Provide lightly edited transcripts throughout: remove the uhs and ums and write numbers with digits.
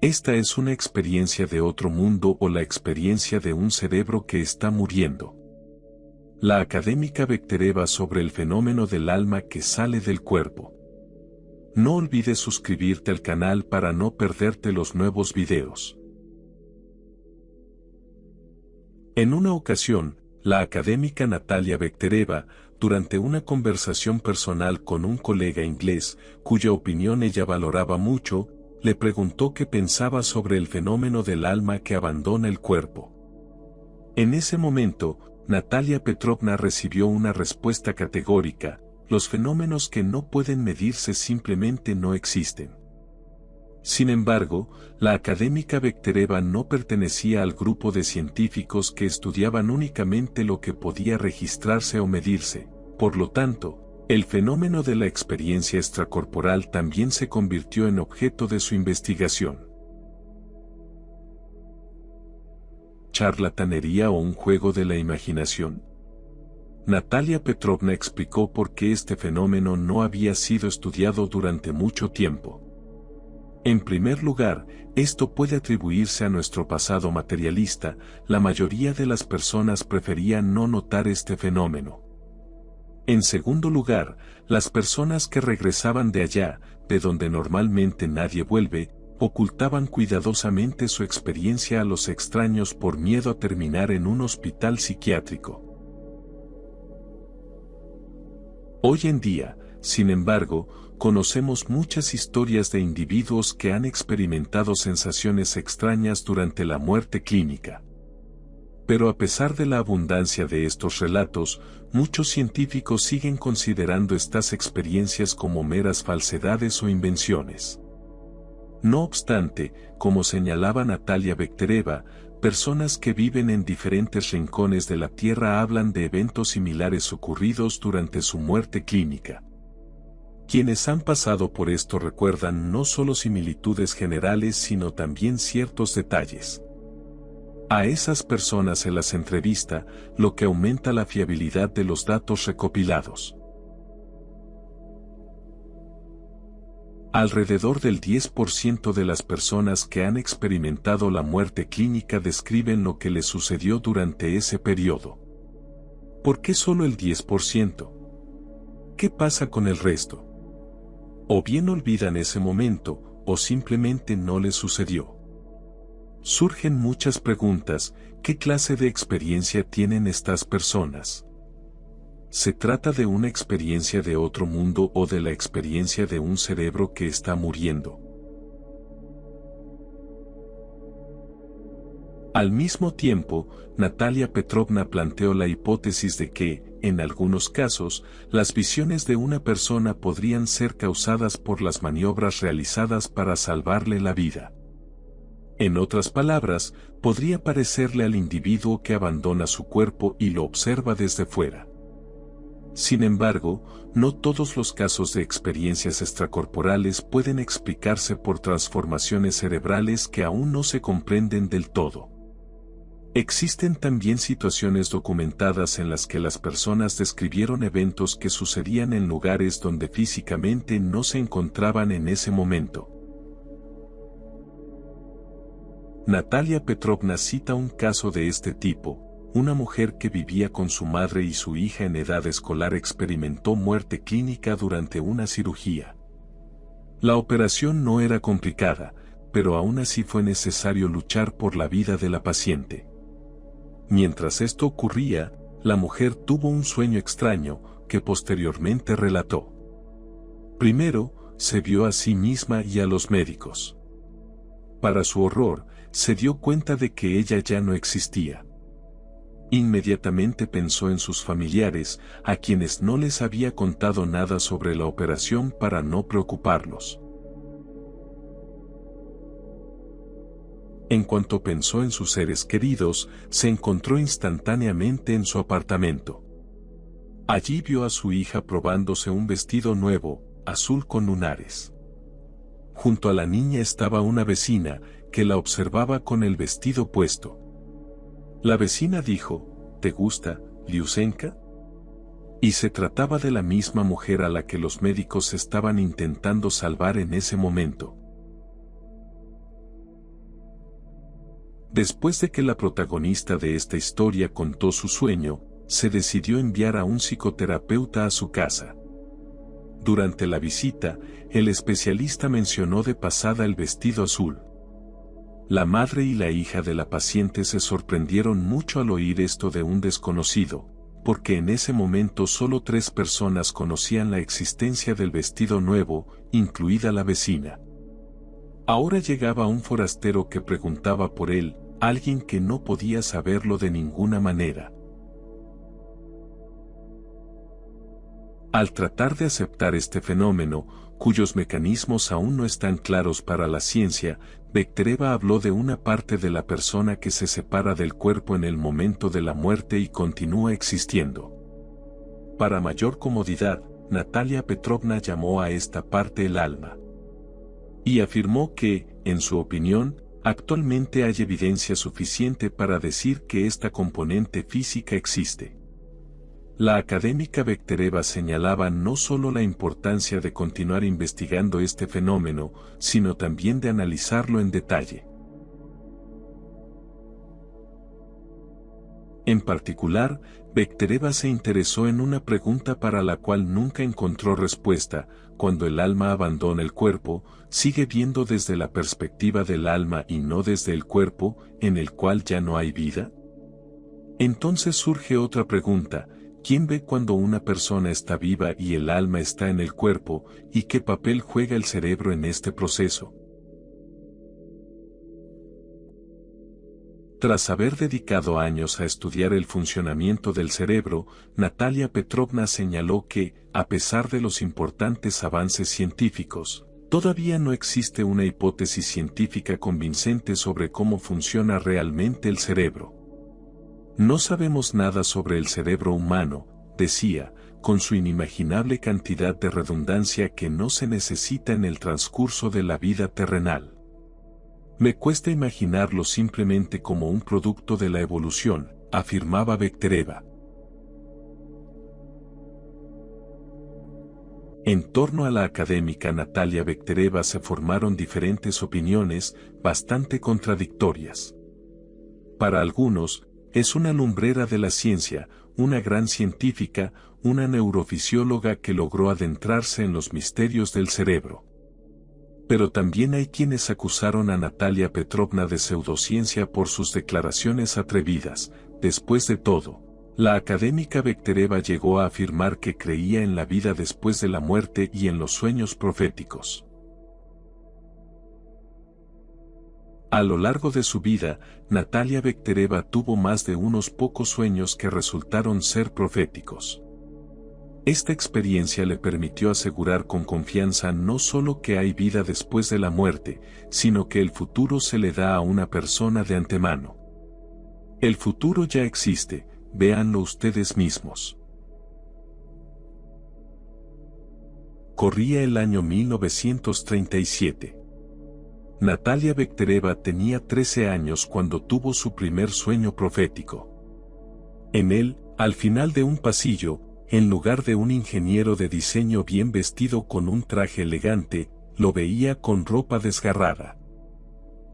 Esta es una experiencia de otro mundo o la experiencia de un cerebro que está muriendo. La académica Bektereva sobre el fenómeno del alma que sale del cuerpo. No olvides suscribirte al canal para no perderte los nuevos videos. En una ocasión, la académica Natalia Bektereva, durante una conversación personal con un colega inglés, cuya opinión ella valoraba mucho, le preguntó qué pensaba sobre el fenómeno del alma que abandona el cuerpo. En ese momento, Natalia Petrovna recibió una respuesta categórica: los fenómenos que no pueden medirse simplemente no existen. Sin embargo, la académica Bektereva no pertenecía al grupo de científicos que estudiaban únicamente lo que podía registrarse o medirse. Por lo tanto, el fenómeno de la experiencia extracorporal también se convirtió en objeto de su investigación. ¿Charlatanería o un juego de la imaginación? Natalia Petrovna explicó por qué este fenómeno no había sido estudiado durante mucho tiempo. En primer lugar, esto puede atribuirse a nuestro pasado materialista. La mayoría de las personas preferían no notar este fenómeno. En segundo lugar, las personas que regresaban de allá, de donde normalmente nadie vuelve, ocultaban cuidadosamente su experiencia a los extraños por miedo a terminar en un hospital psiquiátrico. Hoy en día, sin embargo, conocemos muchas historias de individuos que han experimentado sensaciones extrañas durante la muerte clínica. Pero a pesar de la abundancia de estos relatos, muchos científicos siguen considerando estas experiencias como meras falsedades o invenciones. No obstante, como señalaba Natalia Bektereva, personas que viven en diferentes rincones de la Tierra hablan de eventos similares ocurridos durante su muerte clínica. Quienes han pasado por esto recuerdan no solo similitudes generales sino también ciertos detalles. A esas personas se las entrevista, lo que aumenta la fiabilidad de los datos recopilados. Alrededor del 10% de las personas que han experimentado la muerte clínica describen lo que les sucedió durante ese periodo. ¿Por qué solo el 10%? ¿Qué pasa con el resto? O bien olvidan ese momento, o simplemente no les sucedió. Surgen muchas preguntas: ¿qué clase de experiencia tienen estas personas? ¿Se trata de una experiencia de otro mundo o de la experiencia de un cerebro que está muriendo? Al mismo tiempo, Natalia Petrovna planteó la hipótesis de que, en algunos casos, las visiones de una persona podrían ser causadas por las maniobras realizadas para salvarle la vida. En otras palabras, podría parecerle al individuo que abandona su cuerpo y lo observa desde fuera. Sin embargo, no todos los casos de experiencias extracorporales pueden explicarse por transformaciones cerebrales que aún no se comprenden del todo. Existen también situaciones documentadas en las que las personas describieron eventos que sucedían en lugares donde físicamente no se encontraban en ese momento. Natalia Petrovna cita un caso de este tipo: una mujer que vivía con su madre y su hija en edad escolar experimentó muerte clínica durante una cirugía. La operación no era complicada, pero aún así fue necesario luchar por la vida de la paciente. Mientras esto ocurría, la mujer tuvo un sueño extraño, que posteriormente relató. Primero, se vio a sí misma y a los médicos. Para su horror, se dio cuenta de que ella ya no existía. Inmediatamente pensó en sus familiares, a quienes no les había contado nada sobre la operación para no preocuparlos. En cuanto pensó en sus seres queridos, se encontró instantáneamente en su apartamento. Allí vio a su hija probándose un vestido nuevo, azul con lunares. Junto a la niña estaba una vecina, que la observaba con el vestido puesto. La vecina dijo: ¿Te gusta, Liusenka? Y se trataba de la misma mujer a la que los médicos estaban intentando salvar en ese momento. Después de que la protagonista de esta historia contó su sueño, se decidió enviar a un psicoterapeuta a su casa. Durante la visita, el especialista mencionó de pasada el vestido azul. La madre y la hija de la paciente se sorprendieron mucho al oír esto de un desconocido, porque en ese momento solo 3 personas conocían la existencia del vestido nuevo, incluida la vecina. Ahora llegaba un forastero que preguntaba por él, alguien que no podía saberlo de ninguna manera. Al tratar de aceptar este fenómeno, cuyos mecanismos aún no están claros para la ciencia, Bektereva habló de una parte de la persona que se separa del cuerpo en el momento de la muerte y continúa existiendo. Para mayor comodidad, Natalia Petrovna llamó a esta parte el alma. Y afirmó que, en su opinión, actualmente hay evidencia suficiente para decir que esta componente física existe. La académica Bektereva señalaba no solo la importancia de continuar investigando este fenómeno, sino también de analizarlo en detalle. En particular, Bektereva se interesó en una pregunta para la cual nunca encontró respuesta: cuando el alma abandona el cuerpo, ¿sigue viendo desde la perspectiva del alma y no desde el cuerpo, en el cual ya no hay vida? Entonces surge otra pregunta: ¿quién ve cuando una persona está viva y el alma está en el cuerpo, y qué papel juega el cerebro en este proceso? Tras haber dedicado años a estudiar el funcionamiento del cerebro, Natalia Petrovna señaló que, a pesar de los importantes avances científicos, todavía no existe una hipótesis científica convincente sobre cómo funciona realmente el cerebro. No sabemos nada sobre el cerebro humano, decía, con su inimaginable cantidad de redundancia que no se necesita en el transcurso de la vida terrenal. Me cuesta imaginarlo simplemente como un producto de la evolución, afirmaba Bektereva. En torno a la académica Natalia Bektereva se formaron diferentes opiniones, bastante contradictorias. Para algunos, es una lumbrera de la ciencia, una gran científica, una neurofisióloga que logró adentrarse en los misterios del cerebro. Pero también hay quienes acusaron a Natalia Petrovna de pseudociencia por sus declaraciones atrevidas. Después de todo, la académica Bektereva llegó a afirmar que creía en la vida después de la muerte y en los sueños proféticos. A lo largo de su vida, Natalia Bektereva tuvo más de unos pocos sueños que resultaron ser proféticos. Esta experiencia le permitió asegurar con confianza no solo que hay vida después de la muerte, sino que el futuro se le da a una persona de antemano. El futuro ya existe, véanlo ustedes mismos. Corría el año 1937. Natalia Bektereva tenía 13 años cuando tuvo su primer sueño profético. En él, al final de un pasillo, en lugar de un ingeniero de diseño bien vestido con un traje elegante, lo veía con ropa desgarrada.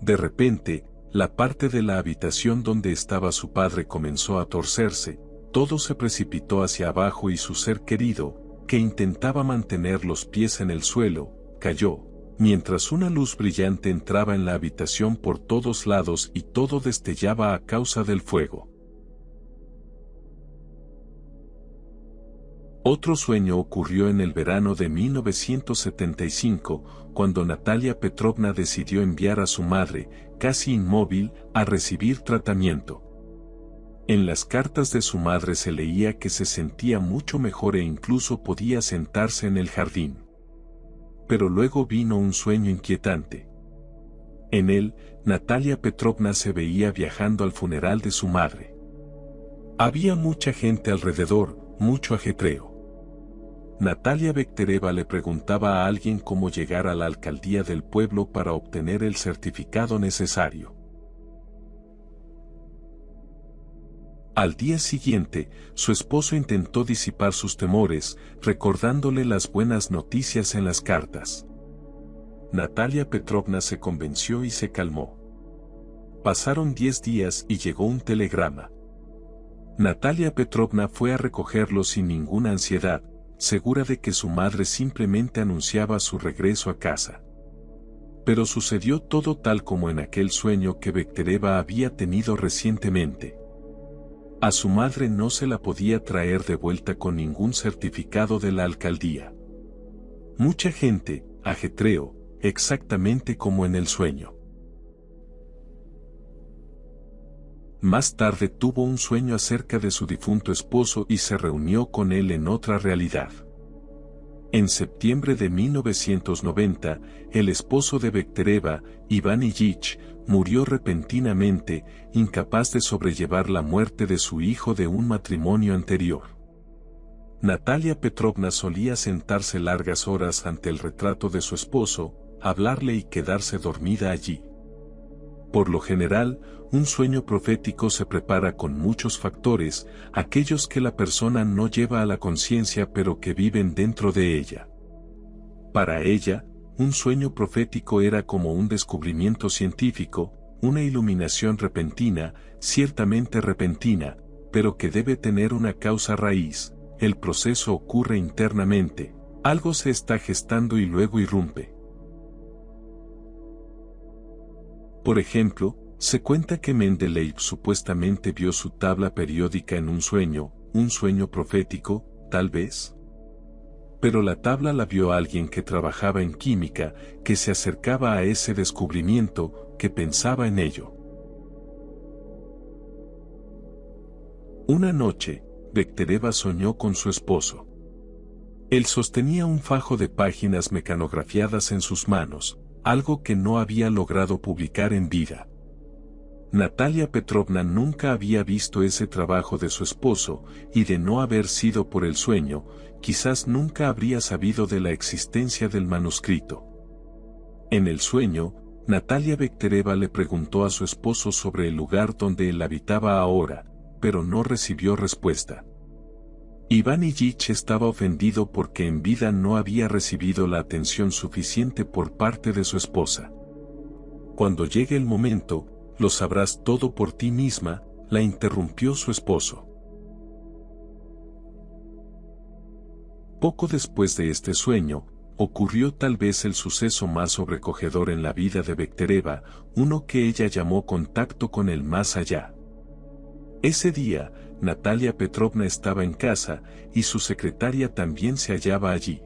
De repente, la parte de la habitación donde estaba su padre comenzó a torcerse, todo se precipitó hacia abajo y su ser querido, que intentaba mantener los pies en el suelo, cayó, mientras una luz brillante entraba en la habitación por todos lados y todo destellaba a causa del fuego. Otro sueño ocurrió en el verano de 1975, cuando Natalia Petrovna decidió enviar a su madre, casi inmóvil, a recibir tratamiento. En las cartas de su madre se leía que se sentía mucho mejor e incluso podía sentarse en el jardín. Pero luego vino un sueño inquietante. En él, Natalia Petrovna se veía viajando al funeral de su madre. Había mucha gente alrededor, mucho ajetreo. Natalia Bektereva le preguntaba a alguien cómo llegar a la alcaldía del pueblo para obtener el certificado necesario. Al día siguiente, su esposo intentó disipar sus temores, recordándole las buenas noticias en las cartas. Natalia Petrovna se convenció y se calmó. Pasaron 10 días y llegó un telegrama. Natalia Petrovna fue a recogerlo sin ninguna ansiedad, segura de que su madre simplemente anunciaba su regreso a casa. Pero sucedió todo tal como en aquel sueño que Bektereva había tenido recientemente. A su madre no se la podía traer de vuelta con ningún certificado de la alcaldía. Mucha gente, ajetreo, exactamente como en el sueño. Más tarde tuvo un sueño acerca de su difunto esposo y se reunió con él en otra realidad. En septiembre de 1990, el esposo de Bektereva, Iván Ilyich, murió repentinamente, incapaz de sobrellevar la muerte de su hijo de un matrimonio anterior. Natalia Petrovna solía sentarse largas horas ante el retrato de su esposo, hablarle y quedarse dormida allí. Por lo general, un sueño profético se prepara con muchos factores, aquellos que la persona no lleva a la conciencia pero que viven dentro de ella. Para ella, un sueño profético era como un descubrimiento científico, una iluminación repentina, ciertamente repentina, pero que debe tener una causa raíz. El proceso ocurre internamente, algo se está gestando y luego irrumpe. Por ejemplo, se cuenta que Mendeleev supuestamente vio su tabla periódica en un sueño profético, tal vez. Pero la tabla la vio alguien que trabajaba en química, que se acercaba a ese descubrimiento, que pensaba en ello. Una noche, Bektereva soñó con su esposo. Él sostenía un fajo de páginas mecanografiadas en sus manos, algo que no había logrado publicar en vida. Natalia Petrovna nunca había visto ese trabajo de su esposo, y de no haber sido por el sueño, quizás nunca habría sabido de la existencia del manuscrito. En el sueño, Natalia Bektereva le preguntó a su esposo sobre el lugar donde él habitaba ahora, pero no recibió respuesta. Iván Ilyich estaba ofendido porque en vida no había recibido la atención suficiente por parte de su esposa. Cuando llegue el momento, lo sabrás todo por ti misma, la interrumpió su esposo. Poco después de este sueño, ocurrió tal vez el suceso más sobrecogedor en la vida de Bektereva, uno que ella llamó contacto con el más allá. Ese día, Natalia Petrovna estaba en casa, y su secretaria también se hallaba allí.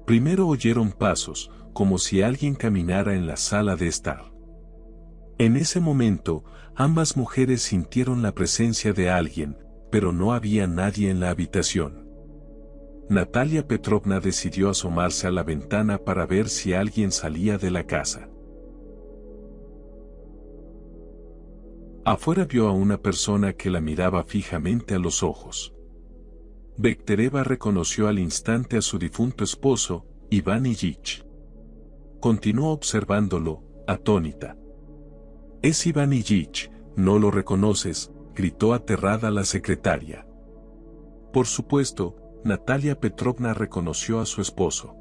Primero oyeron pasos, como si alguien caminara en la sala de estar. En ese momento, ambas mujeres sintieron la presencia de alguien, pero no había nadie en la habitación. Natalia Petrovna decidió asomarse a la ventana para ver si alguien salía de la casa. Afuera vio a una persona que la miraba fijamente a los ojos. Bektereva reconoció al instante a su difunto esposo, Iván Ilyich. Continuó observándolo, atónita. «Es Iván Ilyich, ¿no lo reconoces?», gritó aterrada la secretaria. Por supuesto, Natalia Petrovna reconoció a su esposo.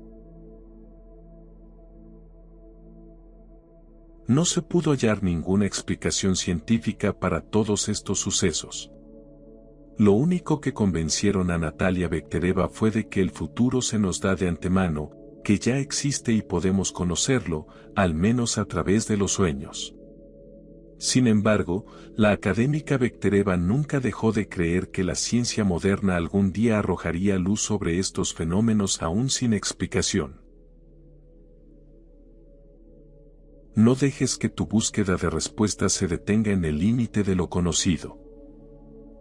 No se pudo hallar ninguna explicación científica para todos estos sucesos. Lo único que convencieron a Natalia Bektereva fue de que el futuro se nos da de antemano, que ya existe y podemos conocerlo, al menos a través de los sueños. Sin embargo, la académica Bektereva nunca dejó de creer que la ciencia moderna algún día arrojaría luz sobre estos fenómenos aún sin explicación. No dejes que tu búsqueda de respuestas se detenga en el límite de lo conocido.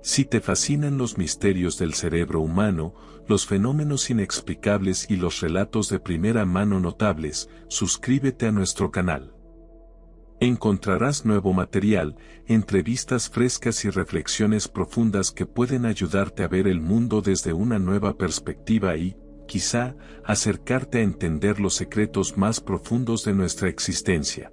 Si te fascinan los misterios del cerebro humano, los fenómenos inexplicables y los relatos de primera mano notables, suscríbete a nuestro canal. Encontrarás nuevo material, entrevistas frescas y reflexiones profundas que pueden ayudarte a ver el mundo desde una nueva perspectiva y, quizá, acercarte a entender los secretos más profundos de nuestra existencia.